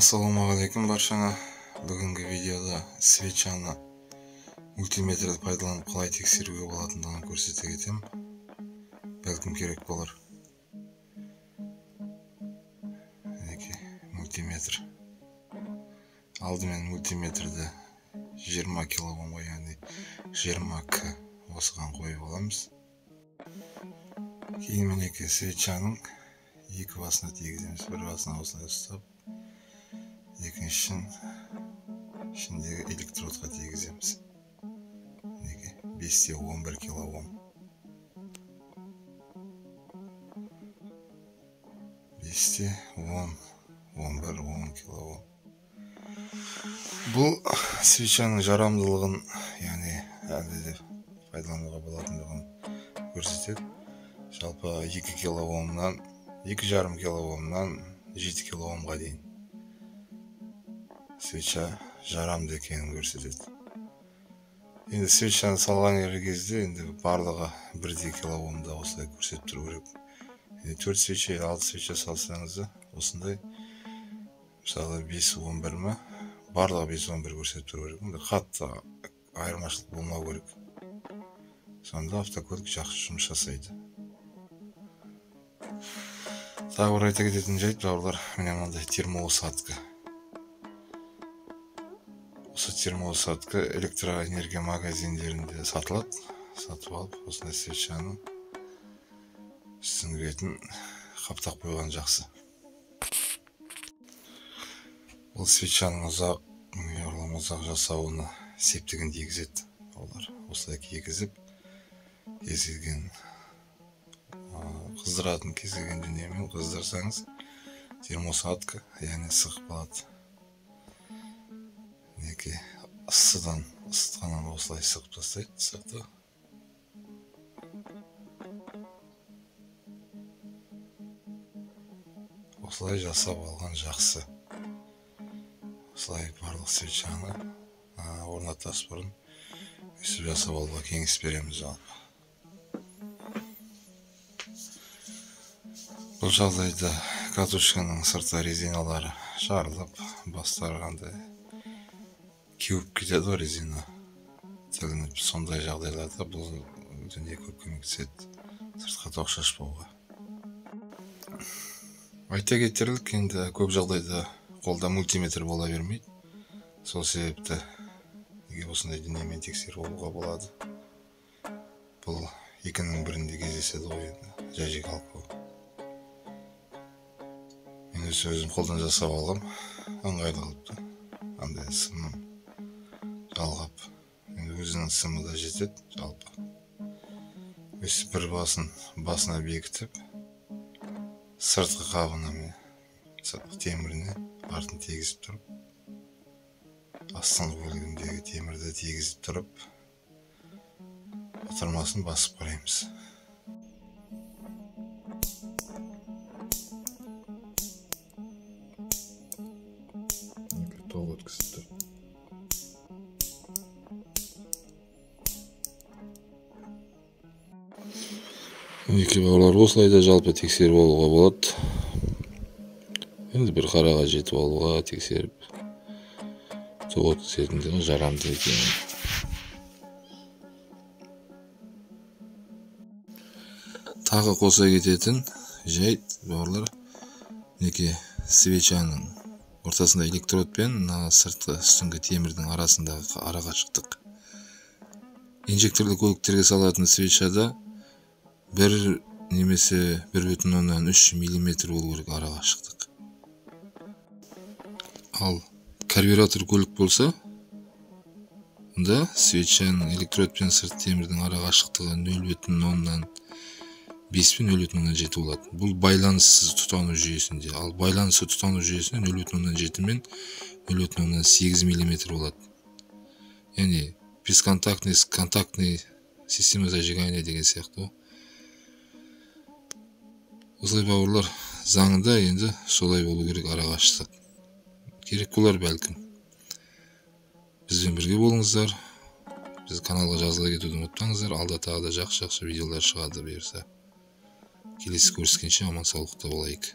Ассалаумағалейкум баршаңа. Бүгінгі видеода свечаны мультиметрді пайдаланып қалай тексеруге болатындығын көрсете кетем. Бәлкім керек болар. Мультиметр. Алдымен мультиметрді 20 килоомға, яғни 20 к осыған қойып аламыз. Кейін мінеке свечаның екі басына тигіземіз. Бір басына осылай ұстап, екіншісін ішіндегі электродқа тигіземіз. 5-те 11 килоом. 5-те 10, 11, 10 килоом. Бұл свечаның жарамдылығын, яғни әлде де пайдалануға болатындығын көрсетеді. Жалпы 2 килоомнан 2,5 килоомнан 7 килоомға дейін свеча жарамды екенін көрсетеді. Енді свечаны салған кезде барлығы 1 килоомда осылай көрсетіп тұру керек. 4 свеча, 6 свеча салсаңыз, осындай мысалы 5-11 ме, барлығы 5-11 көрсетіп тұру керек. Қатты айырмашылық болмау керек. Сонда автокөлік жақсы жұмыс жасайды. Тағы бір айта кететін жайт, бауырлар, міне мынандай термоусадка. Осы термоусадка электроэнергия магазиндерінде сатылады. Сатып алып, осындай свечаны үстіңгі бетін қаптап қойған жақсы. Бұл свечаның ұзақ жасауына септігін тигізеді. Олар осылай кигізіп, кез келген қыздыратын кез келген дүниемен қыздырсаңыз, термоусадка яғни сығып қалады. Ысытқаннан осылай сығып тастайды, сырты. Осылай жасап алған жақсы. Осылай барлық свечаны орнатас бұрын өсіп жасап алуға кеңес береміз жалпы. Бұл жағдайда катушканың сырты резиналары жарылып, бастары қандай кеуіп кетеді резина. Тілініп, сондай жағдайларда бұл дүние көп көмектеседі сыртқа тоқ шашпауға. Айта кетерлік, енді көп жағдайда қолда мультиметр бола бермейді. Сол себепті осындай дүниемен тексеріп алуға болады. Бұл екінің бірінде кездеседі ғой, жай қалып қой. Мен өзім қолдан жасап алғам, ыңғайлы қалыпты. Андай сымым жалғап, өзінің сымы да жетеді жалпы. Өсіп бір басына бекітіп, сыртқы қабына теміріне артын тегізіп тұрып, астыңғы бөлігіндегі темірді тегізіп тұрып, батырмасын басып қараймыз. Тол өткізіп тұр. Мінеке бауырлар, осылайда жалпы тексеріп алуға болады. Енді бір қараға жетіп алуға тексеріп, тол өткізетіндігі жарамды екенін. Тағы қоса кететін жайт бауырлар, мінеке свечаның ортасында электрод пен сыртқы үстіңгі темірдің арасындағы арақашықтық. Инжекторлы көліктерге салатын свечада 1 немесе 1,3 миллиметр болу керек арақашықтық. Ал карбюратор көлік болса, онда свечаның электрод пен сырт темірдің арақашықтығы 0,5 пен 0,7 болады. Бұл байланыссыз тұтану жүйесінде. Ал байланысты тұтану жүйесінде 0,7 мен 0,8 миллиметр болады. Яғни бесконтактный, контактный система зажигания деген сияқты. Осылай бауырлар, заңында енді солай болу керек арақашықтық. Керек болар бәлкім. Бізбен бірге болыңыздар. Біз каналға жазыла кетуді ұмытпаңыздар. Алда тағы да жақсы видеолар шығады бұйырса. Келесі көріскенше аман саулықта болайық.